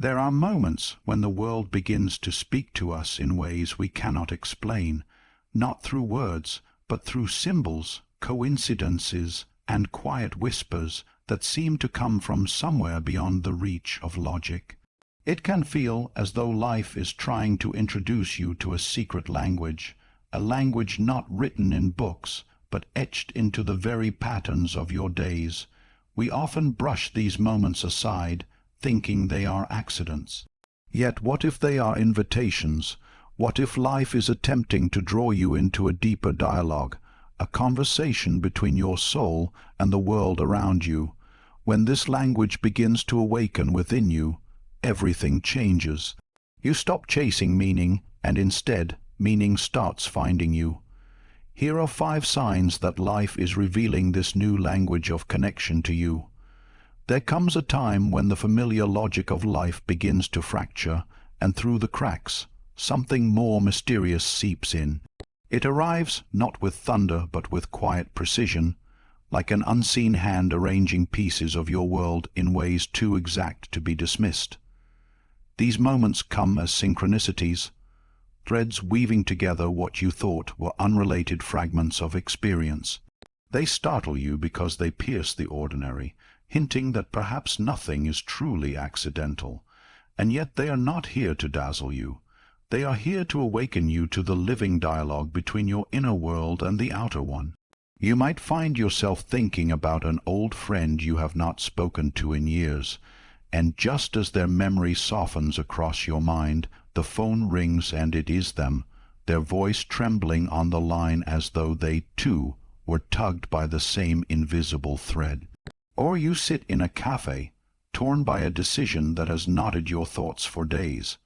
There are moments when the world begins to speak to us in ways we cannot explain, not through words, but through symbols, coincidences, and quiet whispers that seem to come from somewhere beyond the reach of logic. It can feel as though life is trying to introduce you to a secret language, a language not written in books, but etched into the very patterns of your days. We often brush these moments aside, thinking they are accidents. Yet what if they are invitations? What if life is attempting to draw you into a deeper dialogue, a conversation between your soul and the world around you? When this language begins to awaken within you, everything changes. You stop chasing meaning, and instead, meaning starts finding you. Here are 5 signs that life is revealing this new language of connection to you. There comes a time when the familiar logic of life begins to fracture, and through the cracks, something more mysterious seeps in. It arrives not with thunder but with quiet precision, like an unseen hand arranging pieces of your world in ways too exact to be dismissed. These moments come as synchronicities, threads weaving together what you thought were unrelated fragments of experience. They startle you because they pierce the ordinary, hinting that perhaps nothing is truly accidental. And yet they are not here to dazzle you. They are here to awaken you to the living dialogue between your inner world and the outer one. You might find yourself thinking about an old friend you have not spoken to in years, and just as their memory softens across your mind, the phone rings and it is them, their voice trembling on the line as though they, too, were tugged by the same invisible thread. Or you sit in a cafe, torn by a decision that has knotted your thoughts for days,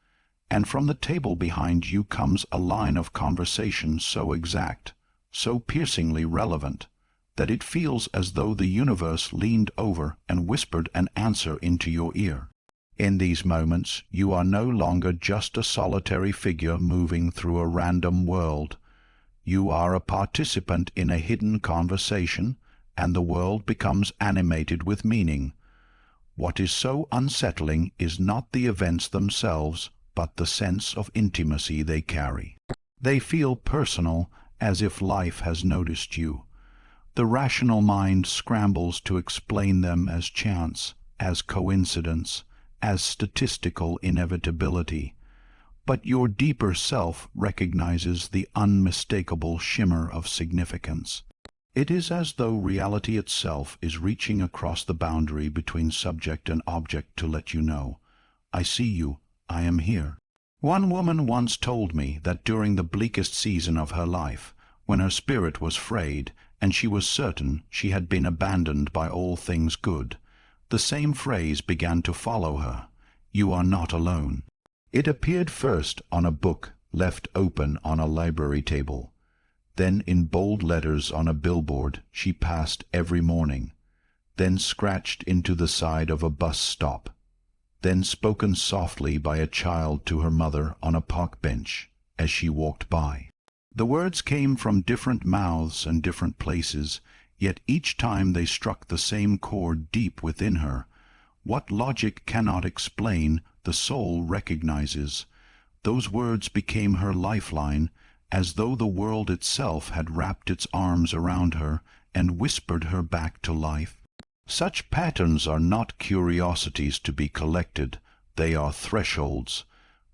and from the table behind you comes a line of conversation so exact, so piercingly relevant, that it feels as though the universe leaned over and whispered an answer into your ear. In these moments, you are no longer just a solitary figure moving through a random world. You are a participant in a hidden conversation, and the world becomes animated with meaning. What is so unsettling is not the events themselves, but the sense of intimacy they carry. They feel personal, as if life has noticed you. The rational mind scrambles to explain them as chance, as coincidence, as statistical inevitability. But your deeper self recognizes the unmistakable shimmer of significance. It is as though reality itself is reaching across the boundary between subject and object to let you know, I see you, I am here. One woman once told me that during the bleakest season of her life, when her spirit was frayed, and she was certain she had been abandoned by all things good, the same phrase began to follow her, you are not alone. It appeared first on a book left open on a library table. Then in bold letters on a billboard she passed every morning, then scratched into the side of a bus stop, then spoken softly by a child to her mother on a park bench as she walked by. The words came from different mouths and different places, yet each time they struck the same chord deep within her. What logic cannot explain, the soul recognizes. Those words became her lifeline, as though the world itself had wrapped its arms around her and whispered her back to life. Such patterns are not curiosities to be collected, they are thresholds.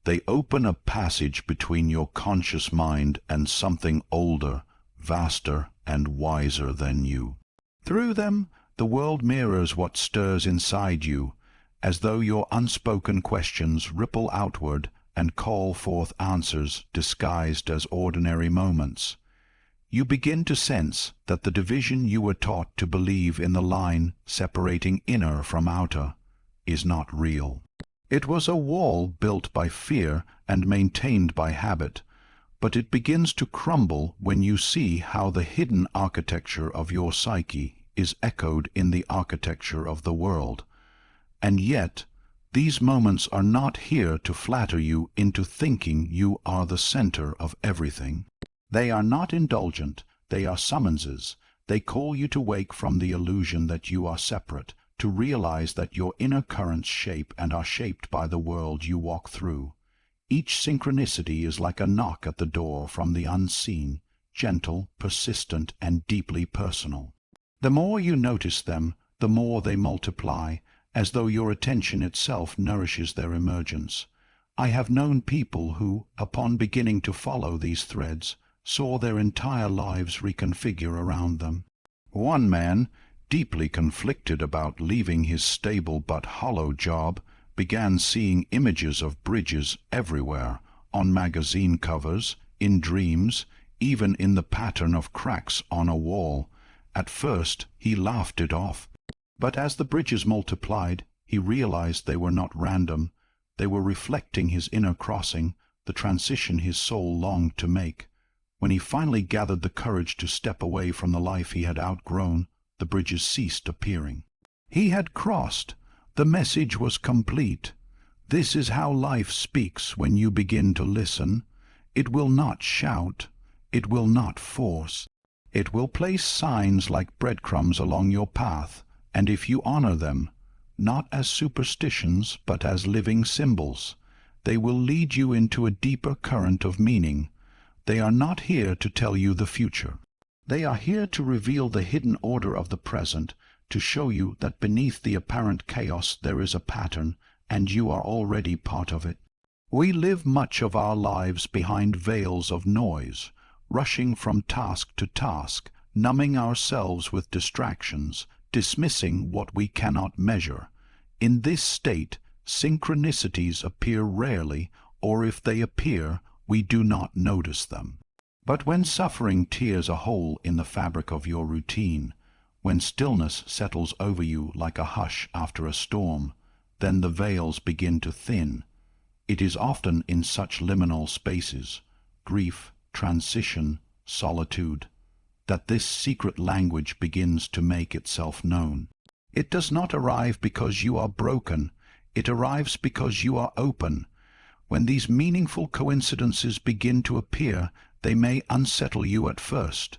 They open a passage between your conscious mind and something older, vaster, and wiser than you. Through them, the world mirrors what stirs inside you, as though your unspoken questions ripple outward and call forth answers disguised as ordinary moments. You begin to sense that the division you were taught to believe in the line separating inner from outer is not real. It was a wall built by fear and maintained by habit, but it begins to crumble when you see how the hidden architecture of your psyche is echoed in the architecture of the world. And yet, these moments are not here to flatter you into thinking you are the center of everything. They are not indulgent, they are summonses. They call you to wake from the illusion that you are separate, to realize that your inner currents shape and are shaped by the world you walk through. Each synchronicity is like a knock at the door from the unseen, gentle, persistent, and deeply personal. The more you notice them, the more they multiply, as though your attention itself nourishes their emergence. I have known people who, upon beginning to follow these threads, saw their entire lives reconfigure around them. One man, deeply conflicted about leaving his stable but hollow job, began seeing images of bridges everywhere, on magazine covers, in dreams, even in the pattern of cracks on a wall. At first he laughed it off, but as the bridges multiplied, he realized they were not random. They were reflecting his inner crossing, the transition his soul longed to make. When he finally gathered the courage to step away from the life he had outgrown, the bridges ceased appearing. He had crossed. The message was complete. This is how life speaks when you begin to listen. It will not shout. It will not force. It will place signs like breadcrumbs along your path, and if you honor them, not as superstitions but as living symbols, they will lead you into a deeper current of meaning. They are not here to tell you the future. They are here to reveal the hidden order of the present, to show you that beneath the apparent chaos there is a pattern, and you are already part of it. We live much of our lives behind veils of noise, rushing from task to task, numbing ourselves with distractions, dismissing what we cannot measure. In this state, synchronicities appear rarely, or if they appear, we do not notice them. But when suffering tears a hole in the fabric of your routine, when stillness settles over you like a hush after a storm, then the veils begin to thin. It is often in such liminal spaces, grief, transition, solitude, that this secret language begins to make itself known. It does not arrive because you are broken. It arrives because you are open. When these meaningful coincidences begin to appear, they may unsettle you at first.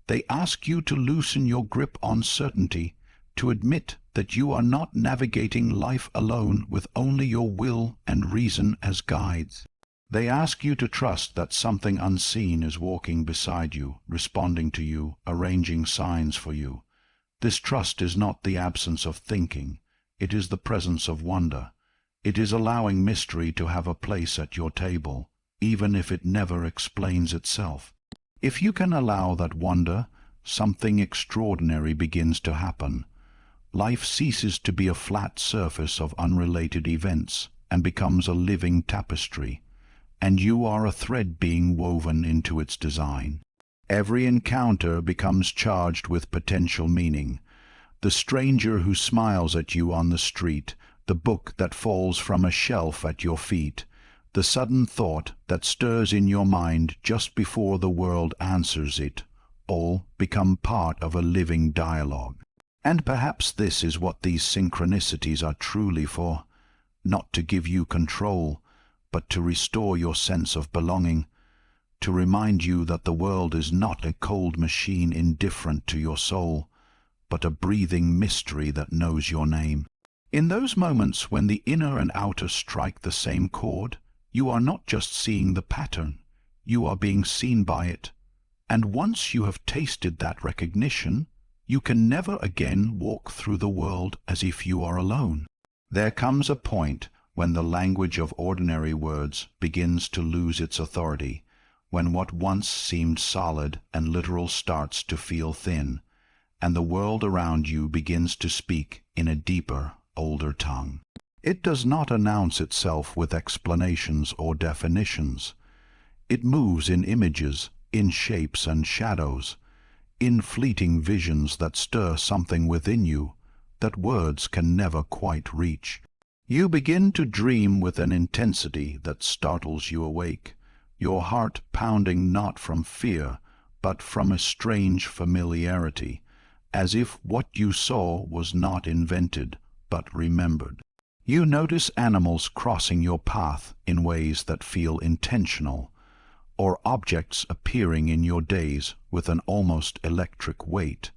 They ask you to loosen your grip on certainty, to admit that you are not navigating life alone with only your will and reason as guides. They ask you to trust that something unseen is walking beside you, responding to you, arranging signs for you. This trust is not the absence of thinking. It is the presence of wonder. It is allowing mystery to have a place at your table, even if it never explains itself. If you can allow that wonder, something extraordinary begins to happen. Life ceases to be a flat surface of unrelated events and becomes a living tapestry, and you are a thread being woven into its design. Every encounter becomes charged with potential meaning. The stranger who smiles at you on the street, the book that falls from a shelf at your feet, the sudden thought that stirs in your mind just before the world answers it, all become part of a living dialogue. And perhaps this is what these synchronicities are truly for, not to give you control, but to restore your sense of belonging, to remind you that the world is not a cold machine indifferent to your soul, but a breathing mystery that knows your name. In those moments when the inner and outer strike the same chord, you are not just seeing the pattern, you are being seen by it. And once you have tasted that recognition, you can never again walk through the world as if you are alone. There comes a point when the language of ordinary words begins to lose its authority, when what once seemed solid and literal starts to feel thin, and the world around you begins to speak in a deeper, older tongue. It does not announce itself with explanations or definitions. It moves in images, in shapes and shadows, in fleeting visions that stir something within you that words can never quite reach. You begin to dream with an intensity that startles you awake, your heart pounding not from fear, but from a strange familiarity, as if what you saw was not invented, but remembered. You notice animals crossing your path in ways that feel intentional, or objects appearing in your days with an almost electric weight.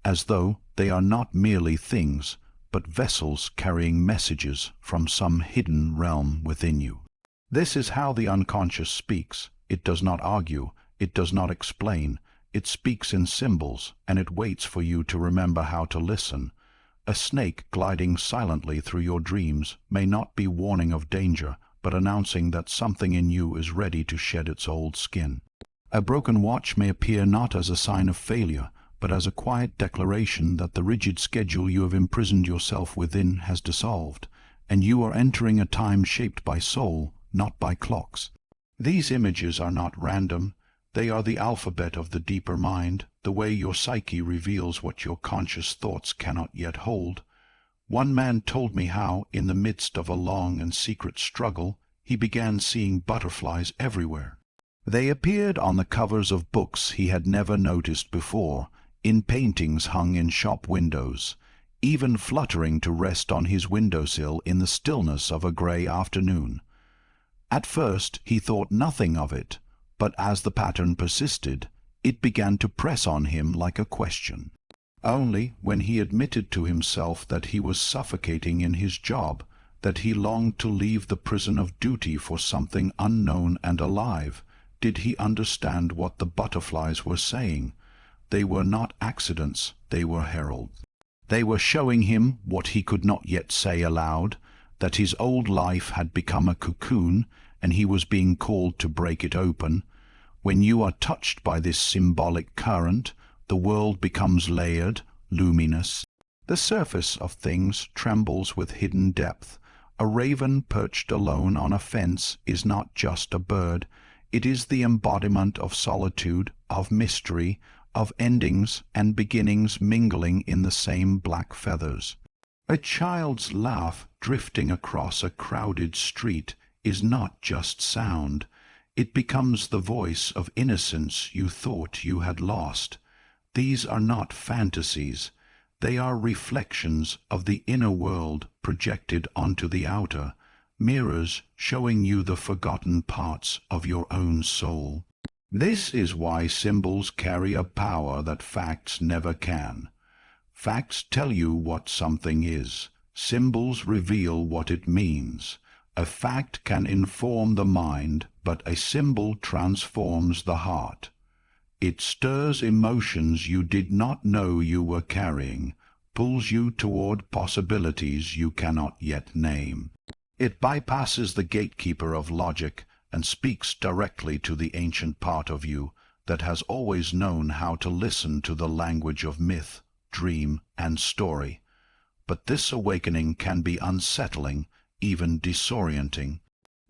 as though they are not merely things, but vessels carrying messages from some hidden realm within you. This is how the unconscious speaks. It does not argue, it does not explain, it speaks in symbols, and it waits for you to remember how to listen. A snake gliding silently through your dreams may not be warning of danger, but announcing that something in you is ready to shed its old skin. A broken watch may appear not as a sign of failure, but as a quiet declaration that the rigid schedule you have imprisoned yourself within has dissolved, and you are entering a time shaped by soul, not by clocks. These images are not random. They are the alphabet of the deeper mind, the way your psyche reveals what your conscious thoughts cannot yet hold. One man told me how, in the midst of a long and secret struggle, he began seeing butterflies everywhere. They appeared on the covers of books he had never noticed before, in paintings hung in shop windows, even fluttering to rest on his windowsill in the stillness of a grey afternoon. At first he thought nothing of it, but as the pattern persisted, it began to press on him like a question. Only when he admitted to himself that he was suffocating in his job, that he longed to leave the prison of duty for something unknown and alive, did he understand what the butterflies were saying. They were not accidents, they were heralds. They were showing him what he could not yet say aloud, that his old life had become a cocoon, and he was being called to break it open. When you are touched by this symbolic current, the world becomes layered, luminous. The surface of things trembles with hidden depth. A raven perched alone on a fence is not just a bird. It is the embodiment of solitude, of mystery, of endings and beginnings mingling in the same black feathers. A child's laugh drifting across a crowded street is not just sound. It becomes the voice of innocence you thought you had lost. These are not fantasies. They are reflections of the inner world projected onto the outer, mirrors showing you the forgotten parts of your own soul. This is why symbols carry a power that facts never can. Facts tell you what something is. Symbols reveal what it means. A fact can inform the mind, but a symbol transforms the heart. It stirs emotions you did not know you were carrying, pulls you toward possibilities you cannot yet name. It bypasses the gatekeeper of logic and speaks directly to the ancient part of you that has always known how to listen to the language of myth, dream, and story. But this awakening can be unsettling, even disorienting.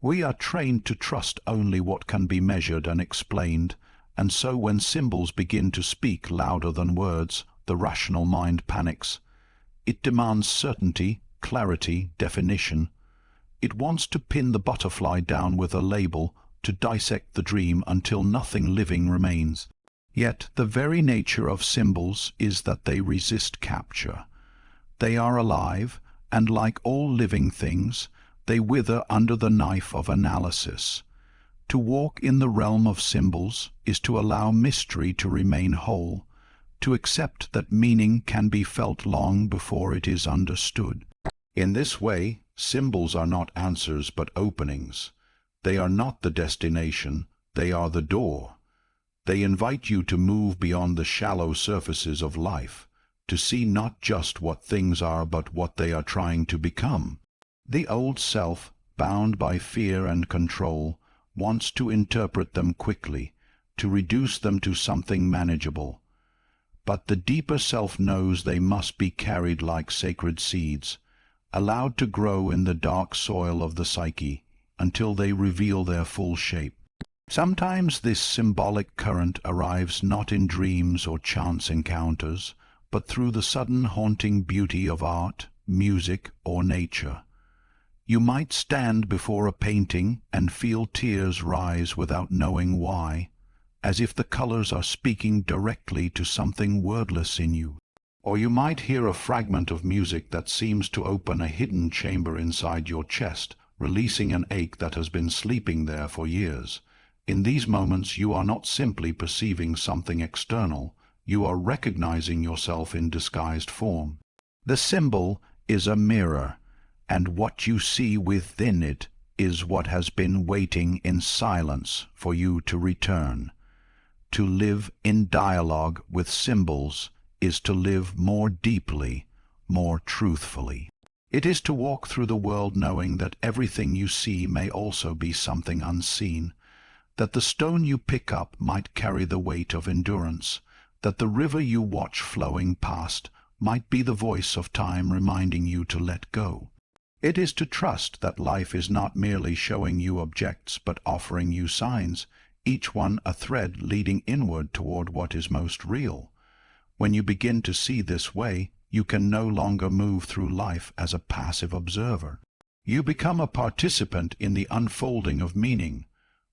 We are trained to trust only what can be measured and explained, and so when symbols begin to speak louder than words, the rational mind panics. It demands certainty, clarity, definition. It wants to pin the butterfly down with a label, to dissect the dream until nothing living remains. Yet the very nature of symbols is that they resist capture. They are alive, and like all living things, they wither under the knife of analysis. To walk in the realm of symbols is to allow mystery to remain whole, to accept that meaning can be felt long before it is understood. In this way, symbols are not answers but openings. They are not the destination, they are the door. They invite you to move beyond the shallow surfaces of life, to see not just what things are but what they are trying to become. The old self, bound by fear and control, wants to interpret them quickly, to reduce them to something manageable. But the deeper self knows they must be carried like sacred seeds, allowed to grow in the dark soil of the psyche until they reveal their full shape. Sometimes this symbolic current arrives not in dreams or chance encounters, but through the sudden haunting beauty of art, music, or nature. You might stand before a painting and feel tears rise without knowing why, as if the colors are speaking directly to something wordless in you. Or you might hear a fragment of music that seems to open a hidden chamber inside your chest, releasing an ache that has been sleeping there for years. In these moments you are not simply perceiving something external, you are recognizing yourself in disguised form. The symbol is a mirror, and what you see within it is what has been waiting in silence for you to return. To live in dialogue with symbols is to live more deeply, more truthfully. It is to walk through the world knowing that everything you see may also be something unseen, that the stone you pick up might carry the weight of endurance, that the river you watch flowing past might be the voice of time reminding you to let go. It is to trust that life is not merely showing you objects but offering you signs, each one a thread leading inward toward what is most real. When you begin to see this way, you can no longer move through life as a passive observer. You become a participant in the unfolding of meaning.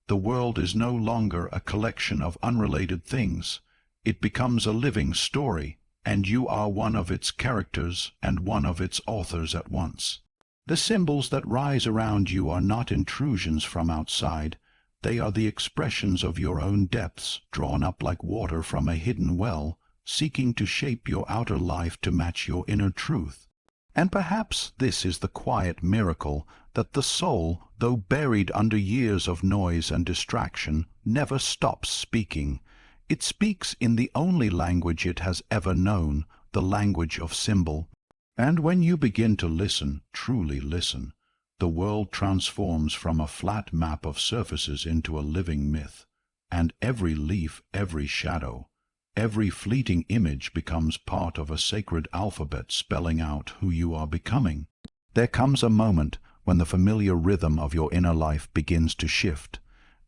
The world is no longer a collection of unrelated things. It becomes a living story, and you are one of its characters and one of its authors at once. The symbols that rise around you are not intrusions from outside. They are the expressions of your own depths, drawn up like water from a hidden well, seeking to shape your outer life to match your inner truth. And perhaps this is the quiet miracle that the soul, though buried under years of noise and distraction, never stops speaking. It speaks in the only language it has ever known, the language of symbol. And when you begin to listen, truly listen, the world transforms from a flat map of surfaces into a living myth, and every leaf, every shadow, every fleeting image becomes part of a sacred alphabet spelling out who you are becoming. There comes a moment when the familiar rhythm of your inner life begins to shift,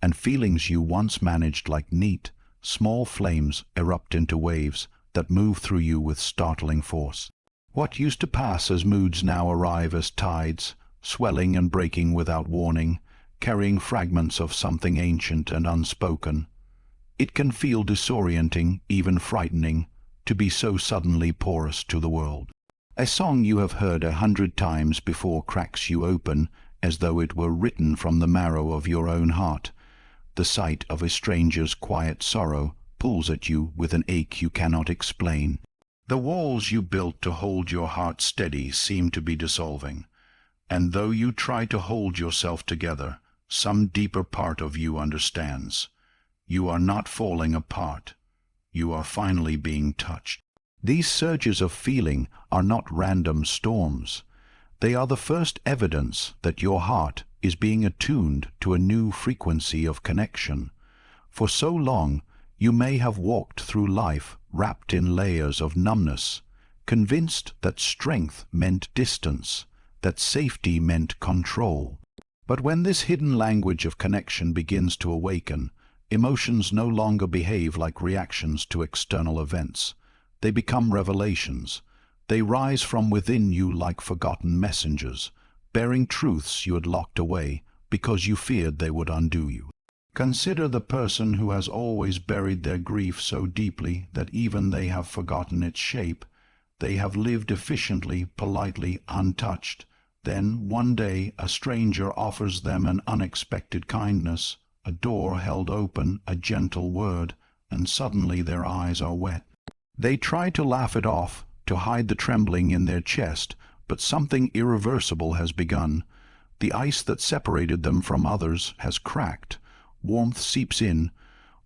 and feelings you once managed like neat, small flames erupt into waves that move through you with startling force. What used to pass as moods now arrive as tides, swelling and breaking without warning, carrying fragments of something ancient and unspoken. It can feel disorienting, even frightening, to be so suddenly porous to the world. A song you have heard 100 times before cracks you open as though it were written from the marrow of your own heart. The sight of a stranger's quiet sorrow pulls at you with an ache you cannot explain. The walls you built to hold your heart steady seem to be dissolving, and though you try to hold yourself together, some deeper part of you understands. You are not falling apart. You are finally being touched. These surges of feeling are not random storms. They are the first evidence that your heart is being attuned to a new frequency of connection. For so long, you may have walked through life wrapped in layers of numbness, convinced that strength meant distance, that safety meant control. But when this hidden language of connection begins to awaken, emotions no longer behave like reactions to external events. They become revelations. They rise from within you like forgotten messengers, bearing truths you had locked away because you feared they would undo you. Consider the person who has always buried their grief so deeply that even they have forgotten its shape. They have lived efficiently, politely, untouched. Then, one day, a stranger offers them an unexpected kindness, a door held open, a gentle word, and suddenly their eyes are wet. They try to laugh it off, to hide the trembling in their chest, but something irreversible has begun. The ice that separated them from others has cracked. Warmth seeps in.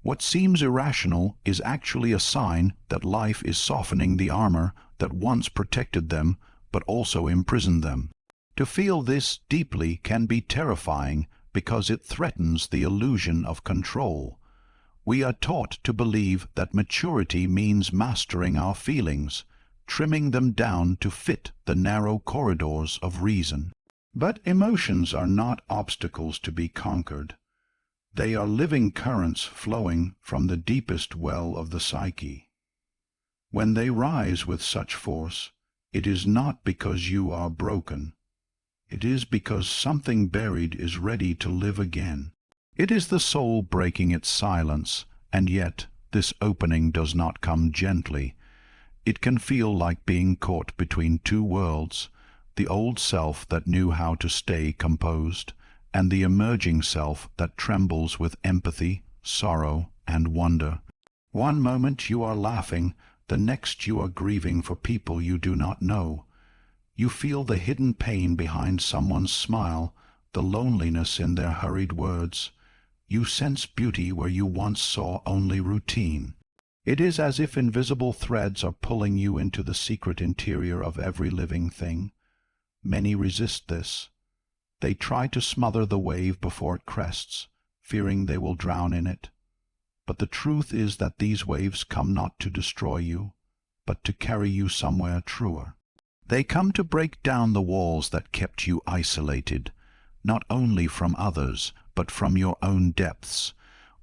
What seems irrational is actually a sign that life is softening the armor that once protected them, but also imprisoned them. To feel this deeply can be terrifying because it threatens the illusion of control. We are taught to believe that maturity means mastering our feelings, trimming them down to fit the narrow corridors of reason. But emotions are not obstacles to be conquered. They are living currents flowing from the deepest well of the psyche. When they rise with such force, it is not because you are broken. It is because something buried is ready to live again. It is the soul breaking its silence, and yet this opening does not come gently. It can feel like being caught between two worlds, the old self that knew how to stay composed, and the emerging self that trembles with empathy, sorrow, and wonder. One moment you are laughing, the next you are grieving for people you do not know. You feel the hidden pain behind someone's smile, the loneliness in their hurried words. You sense beauty where you once saw only routine. It is as if invisible threads are pulling you into the secret interior of every living thing. Many resist this. They try to smother the wave before it crests, fearing they will drown in it. But the truth is that these waves come not to destroy you, but to carry you somewhere truer. They come to break down the walls that kept you isolated, not only from others, but from your own depths.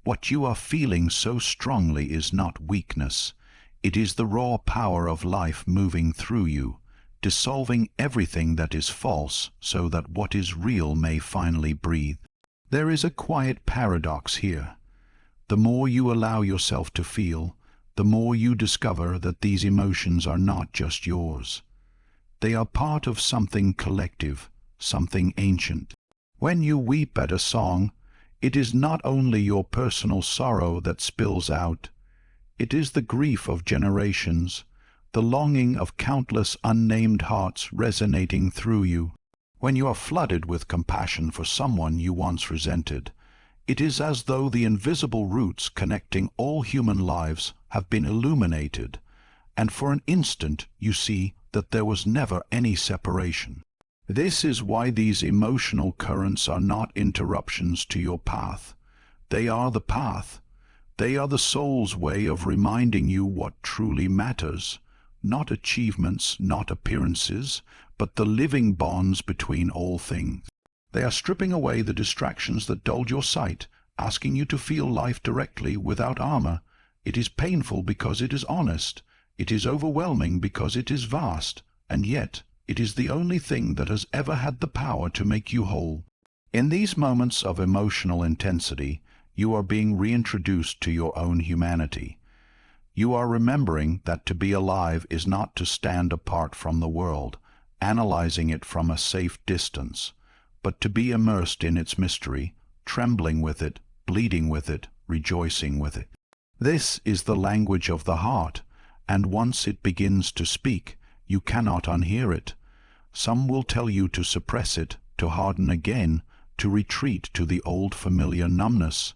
What you are feeling so strongly is not weakness. It is the raw power of life moving through you, dissolving everything that is false so that what is real may finally breathe. There is a quiet paradox here. The more you allow yourself to feel, the more you discover that these emotions are not just yours. They are part of something collective, something ancient. When you weep at a song, it is not only your personal sorrow that spills out. It is the grief of generations, the longing of countless unnamed hearts resonating through you. When you are flooded with compassion for someone you once resented, it is as though the invisible roots connecting all human lives have been illuminated, and for an instant you see that there was never any separation. This is why these emotional currents are not interruptions to your path. They are the path. They are the soul's way of reminding you what truly matters. Not achievements, not appearances, but the living bonds between all things. They are stripping away the distractions that dulled your sight, asking you to feel life directly without armor. It is painful because it is honest. It is overwhelming because it is vast, and yet it is the only thing that has ever had the power to make you whole. In these moments of emotional intensity, you are being reintroduced to your own humanity. You are remembering that to be alive is not to stand apart from the world, analyzing it from a safe distance, but to be immersed in its mystery, trembling with it, bleeding with it, rejoicing with it. This is the language of the heart, and once it begins to speak, you cannot unhear it. Some will tell you to suppress it, to harden again, to retreat to the old familiar numbness.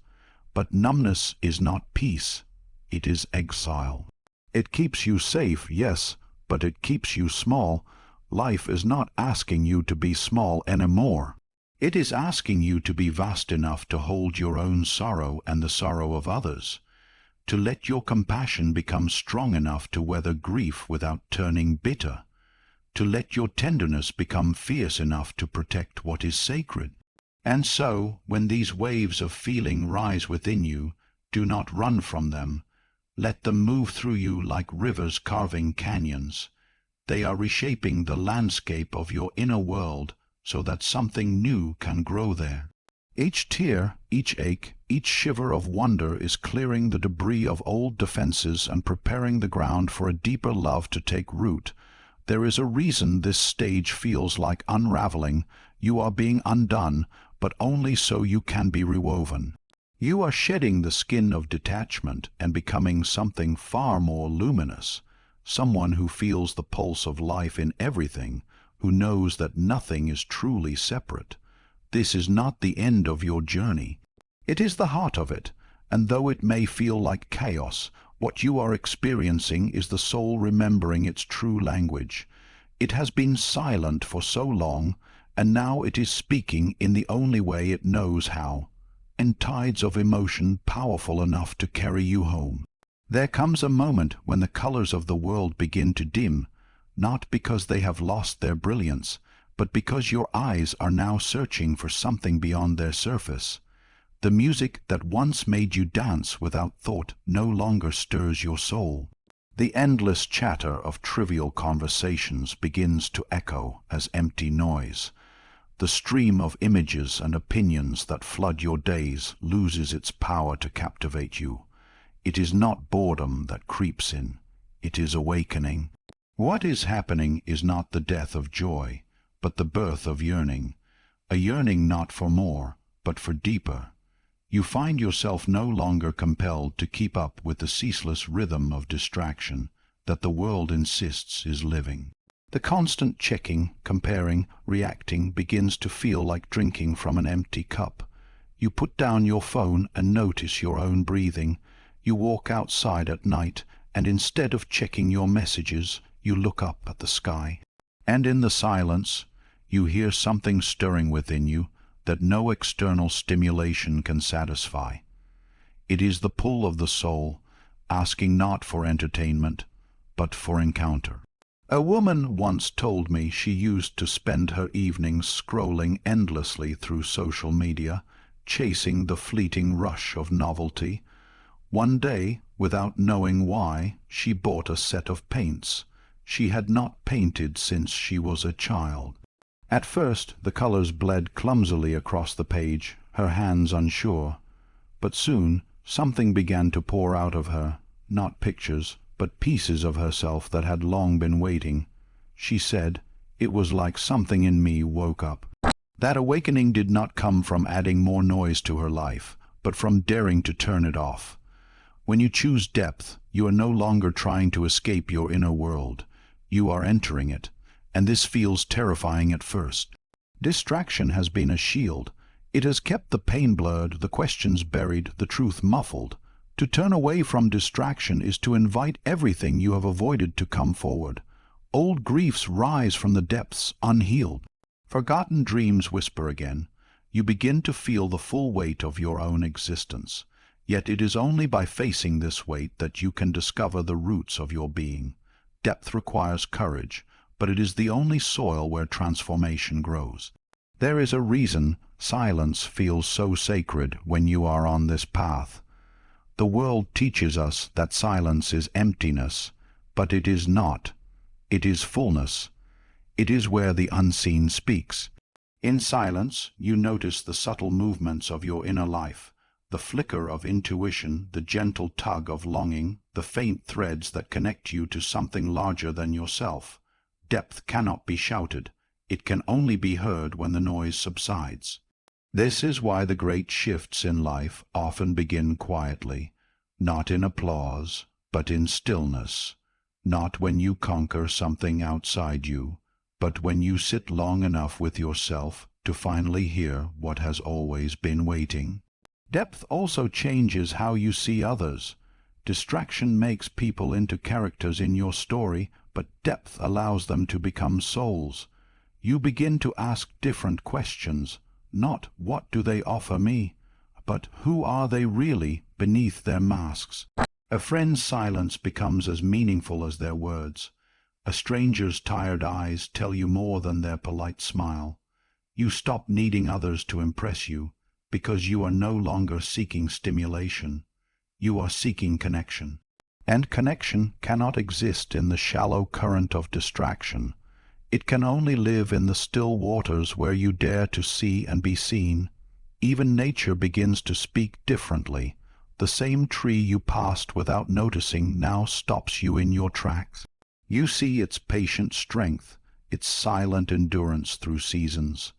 But numbness is not peace, it is exile. It keeps you safe, yes, but it keeps you small. Life is not asking you to be small anymore. It is asking you to be vast enough to hold your own sorrow and the sorrow of others, to let your compassion become strong enough to weather grief without turning bitter, to let your tenderness become fierce enough to protect what is sacred. And so, when these waves of feeling rise within you, do not run from them. Let them move through you like rivers carving canyons. They are reshaping the landscape of your inner world so that something new can grow there. Each tear, each ache, each shiver of wonder is clearing the debris of old defenses and preparing the ground for a deeper love to take root. There is a reason this stage feels like unraveling. You are being undone, but only so you can be rewoven. You are shedding the skin of detachment and becoming something far more luminous, someone who feels the pulse of life in everything, who knows that nothing is truly separate. This is not the end of your journey. It is the heart of it, and though it may feel like chaos, what you are experiencing is the soul remembering its true language. It has been silent for so long, and now it is speaking in the only way it knows how, in tides of emotion powerful enough to carry you home. There comes a moment when the colors of the world begin to dim, not because they have lost their brilliance, but because your eyes are now searching for something beyond their surface. The music that once made you dance without thought no longer stirs your soul. The endless chatter of trivial conversations begins to echo as empty noise. The stream of images and opinions that flood your days loses its power to captivate you. It is not boredom that creeps in, it is awakening. What is happening is not the death of joy, but the birth of yearning, a yearning not for more, but for deeper. You find yourself no longer compelled to keep up with the ceaseless rhythm of distraction that the world insists is living. The constant checking, comparing, reacting begins to feel like drinking from an empty cup. You put down your phone and notice your own breathing. You walk outside at night, and instead of checking your messages, you look up at the sky. And in the silence, you hear something stirring within you that no external stimulation can satisfy. It is the pull of the soul, asking not for entertainment, but for encounter. A woman once told me she used to spend her evenings scrolling endlessly through social media, chasing the fleeting rush of novelty. One day, without knowing why, she bought a set of paints. She had not painted since she was a child. At first, the colors bled clumsily across the page, her hands unsure. But soon, something began to pour out of her, not pictures, but pieces of herself that had long been waiting. She said, "It was like something in me woke up." That awakening did not come from adding more noise to her life, but from daring to turn it off. When you choose depth, you are no longer trying to escape your inner world. You are entering it, and this feels terrifying at first. Distraction has been a shield. It has kept the pain blurred, the questions buried, the truth muffled. To turn away from distraction is to invite everything you have avoided to come forward. Old griefs rise from the depths unhealed. Forgotten dreams whisper again. You begin to feel the full weight of your own existence. Yet it is only by facing this weight that you can discover the roots of your being. Depth requires courage, but it is the only soil where transformation grows. There is a reason silence feels so sacred when you are on this path. The world teaches us that silence is emptiness, but it is not. It is fullness. It is where the unseen speaks. In silence, you notice the subtle movements of your inner life, the flicker of intuition, the gentle tug of longing, the faint threads that connect you to something larger than yourself. Depth cannot be shouted. It can only be heard when the noise subsides. This is why the great shifts in life often begin quietly, not in applause, but in stillness, not when you conquer something outside you, but when you sit long enough with yourself to finally hear what has always been waiting. Depth also changes how you see others. Distraction makes people into characters in your story, but depth allows them to become souls. You begin to ask different questions. Not what do they offer me, but who are they really beneath their masks? A friend's silence becomes as meaningful as their words. A stranger's tired eyes tell you more than their polite smile. You stop needing others to impress you, because you are no longer seeking stimulation. You are seeking connection. And connection cannot exist in the shallow current of distraction. It can only live in the still waters where you dare to see and be seen. Even nature begins to speak differently. The same tree you passed without noticing now stops you in your tracks. You see its patient strength, its silent endurance through seasons.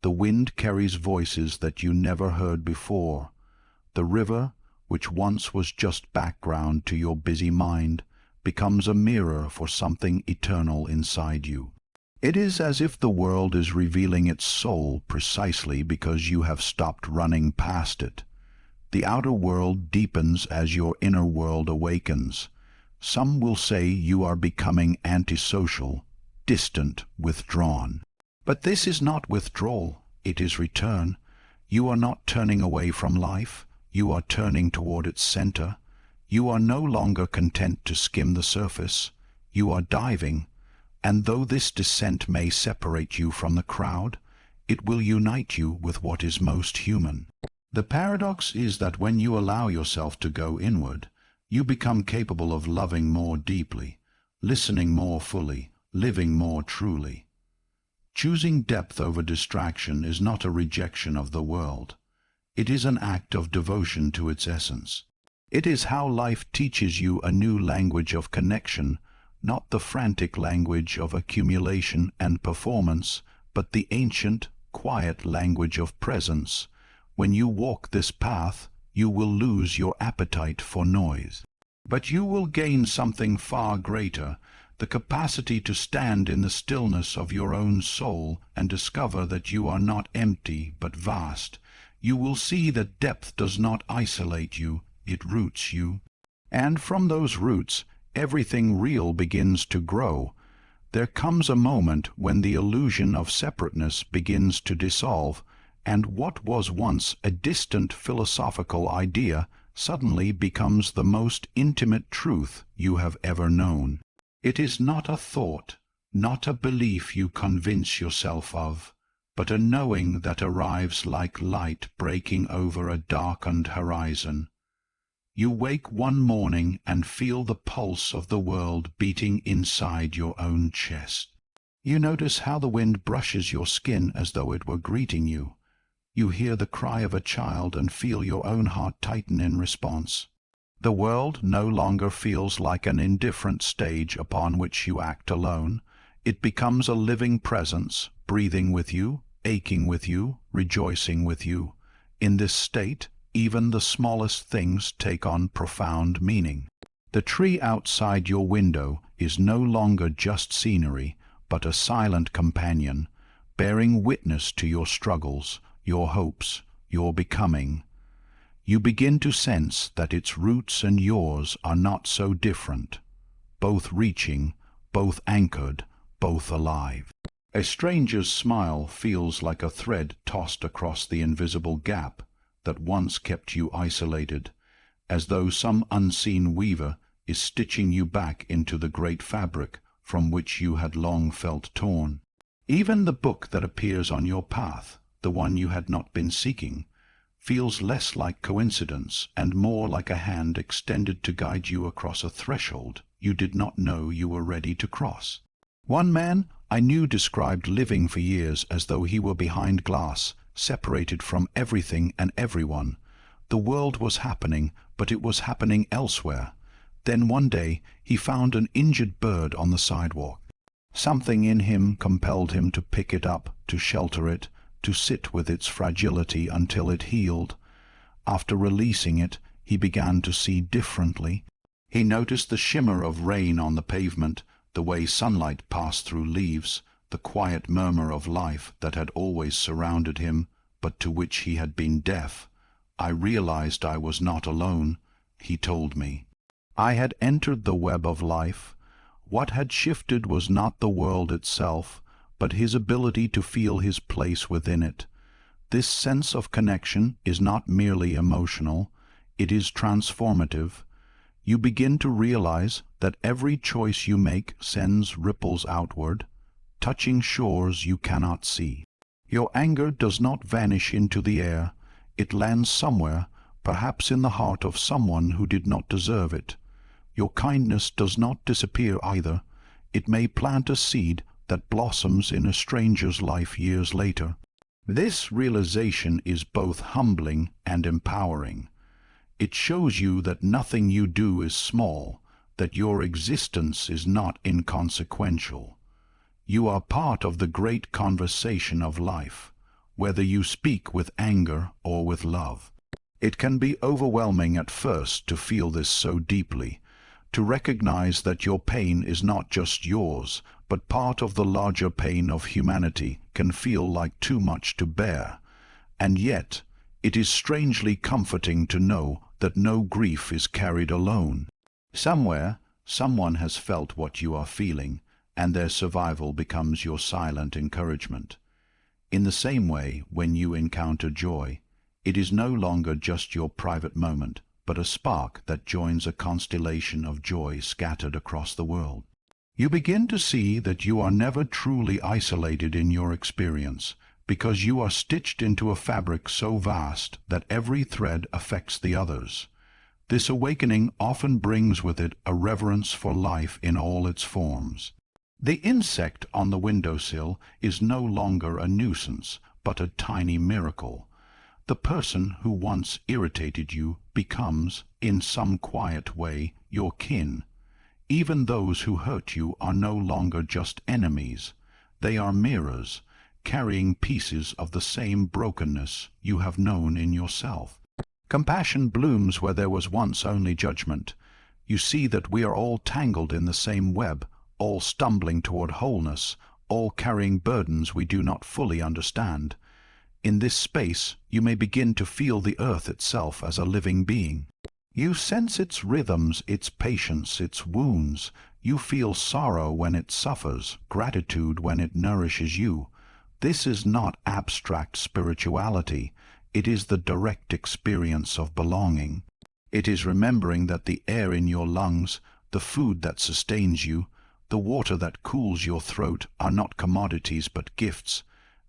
The wind carries voices that you never heard before. The river, which once was just background to your busy mind, becomes a mirror for something eternal inside you. It is as if the world is revealing its soul precisely because you have stopped running past it. The outer world deepens as your inner world awakens. Some will say you are becoming antisocial, distant, withdrawn. But this is not withdrawal, it is return. You are not turning away from life, you are turning toward its center. You are no longer content to skim the surface, you are diving. And though this descent may separate you from the crowd, it will unite you with what is most human. The paradox is that when you allow yourself to go inward, you become capable of loving more deeply, listening more fully, living more truly. Choosing depth over distraction is not a rejection of the world. It is an act of devotion to its essence. It is how life teaches you a new language of connection, not the frantic language of accumulation and performance, but the ancient, quiet language of presence, When you walk this path, you will lose your appetite for noise. But you will gain something far greater, the capacity to stand in the stillness of your own soul and discover that you are not empty but vast. You will see that depth does not isolate you, it roots you. And from those roots, everything real begins to grow. There comes a moment when the illusion of separateness begins to dissolve, and what was once a distant philosophical idea suddenly becomes the most intimate truth you have ever known. It is not a thought, not a belief you convince yourself of, but a knowing that arrives like light breaking over a darkened horizon. You wake one morning and feel the pulse of the world beating inside your own chest. You notice how the wind brushes your skin as though it were greeting you. You hear the cry of a child and feel your own heart tighten in response. The world no longer feels like an indifferent stage upon which you act alone. It becomes a living presence, breathing with you, aching with you, rejoicing with you. In this state, even the smallest things take on profound meaning. The tree outside your window is no longer just scenery, but a silent companion, bearing witness to your struggles, your hopes, your becoming. You begin to sense that its roots and yours are not so different, both reaching, both anchored, both alive. A stranger's smile feels like a thread tossed across the invisible gap that once kept you isolated, as though some unseen weaver is stitching you back into the great fabric from which you had long felt torn. Even the book that appears on your path, the one you had not been seeking, feels less like coincidence and more like a hand extended to guide you across a threshold you did not know you were ready to cross. One man I knew described living for years as though he were behind glass, separated from everything and everyone. The world was happening, but it was happening elsewhere. Then one day he found an injured bird on the sidewalk. Something in him compelled him to pick it up, to shelter it, to sit with its fragility until it healed. After releasing it, he began to see differently. He noticed the shimmer of rain on the pavement, the way sunlight passed through leaves, the quiet murmur of life that had always surrounded him, but to which he had been deaf. I realized I was not alone, he told me. I had entered the web of life. What had shifted was not the world itself, but his ability to feel his place within it. This sense of connection is not merely emotional, it is transformative. You begin to realize that every choice you make sends ripples outward, touching shores you cannot see. Your anger does not vanish into the air, it lands somewhere, perhaps in the heart of someone who did not deserve it. Your kindness does not disappear either, it may plant a seed that blossoms in a stranger's life years later. This realization is both humbling and empowering. It shows you that nothing you do is small, that your existence is not inconsequential. You are part of the great conversation of life, whether you speak with anger or with love. It can be overwhelming at first to feel this so deeply, to recognize that your pain is not just yours, but part of the larger pain of humanity can feel like too much to bear. And yet, it is strangely comforting to know that no grief is carried alone. Somewhere, someone has felt what you are feeling, and their survival becomes your silent encouragement. In the same way, when you encounter joy, it is no longer just your private moment, but a spark that joins a constellation of joy scattered across the world. You begin to see that you are never truly isolated in your experience, because you are stitched into a fabric so vast that every thread affects the others. This awakening often brings with it a reverence for life in all its forms. The insect on the windowsill is no longer a nuisance, but a tiny miracle. The person who once irritated you becomes, in some quiet way, your kin. Even those who hurt you are no longer just enemies. They are mirrors, carrying pieces of the same brokenness you have known in yourself. Compassion blooms where there was once only judgment. You see that we are all tangled in the same web, all stumbling toward wholeness, all carrying burdens we do not fully understand. In this space, you may begin to feel the earth itself as a living being. You sense its rhythms, its patience, its wounds. You feel sorrow when it suffers, gratitude when it nourishes you. This is not abstract spirituality. It is the direct experience of belonging. It is remembering that the air in your lungs, the food that sustains you, the water that cools your throat are not commodities but gifts.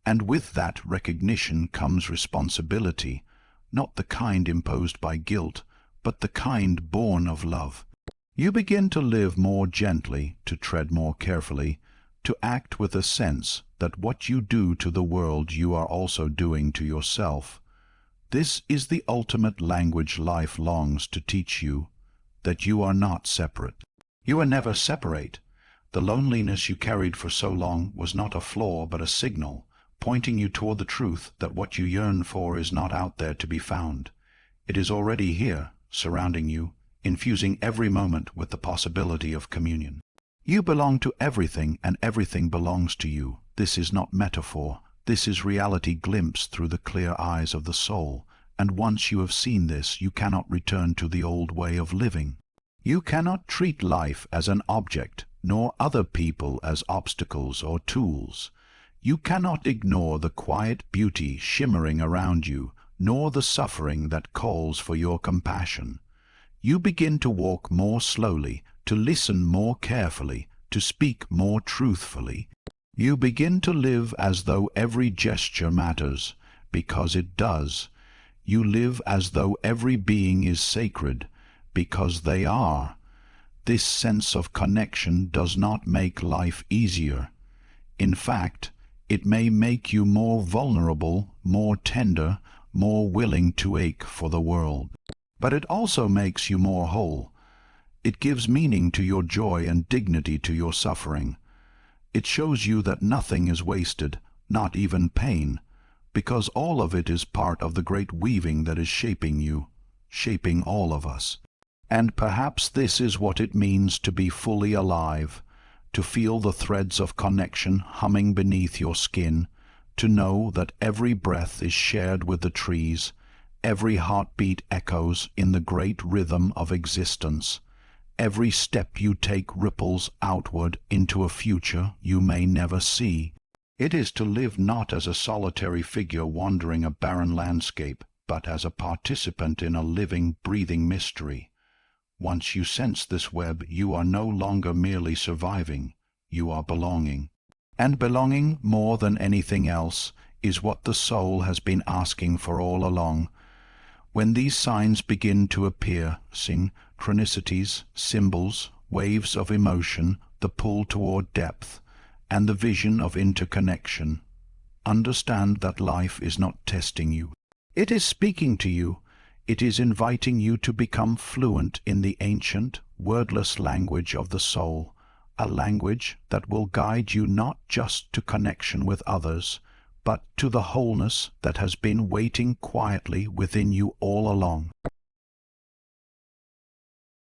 And with that recognition comes responsibility, not the kind imposed by guilt, but the kind born of love. You begin to live more gently, to tread more carefully, to act with a sense that what you do to the world you are also doing to yourself. This is the ultimate language life longs to teach you, that you are not separate. You are never separate. The loneliness you carried for so long was not a flaw but a signal, pointing you toward the truth that what you yearn for is not out there to be found. It is already here, surrounding you, infusing every moment with the possibility of communion. You belong to everything, and everything belongs to you. This is not metaphor. This is reality glimpsed through the clear eyes of the soul, and once you have seen this, you cannot return to the old way of living. You cannot treat life as an object, nor other people as obstacles or tools. You cannot ignore the quiet beauty shimmering around you, nor the suffering that calls for your compassion. You begin to walk more slowly, to listen more carefully, to speak more truthfully. You begin to live as though every gesture matters, because it does. You live as though every being is sacred, because they are. This sense of connection does not make life easier. In fact, it may make you more vulnerable, more tender, more willing to ache for the world. But it also makes you more whole. It gives meaning to your joy and dignity to your suffering. It shows you that nothing is wasted, not even pain, because all of it is part of the great weaving that is shaping you, shaping all of us. And perhaps this is what it means to be fully alive, to feel the threads of connection humming beneath your skin, to know that every breath is shared with the trees, every heartbeat echoes in the great rhythm of existence, every step you take ripples outward into a future you may never see. It is to live not as a solitary figure wandering a barren landscape, but as a participant in a living, breathing mystery. Once you sense this web, you are no longer merely surviving, you are belonging. And belonging, more than anything else, is what the soul has been asking for all along. When these signs begin to appear, synchronicities, symbols, waves of emotion, the pull toward depth, and the vision of interconnection, understand that life is not testing you. It is speaking to you. It is inviting you to become fluent in the ancient, wordless language of the soul, a language that will guide you not just to connection with others, but to the wholeness that has been waiting quietly within you all along.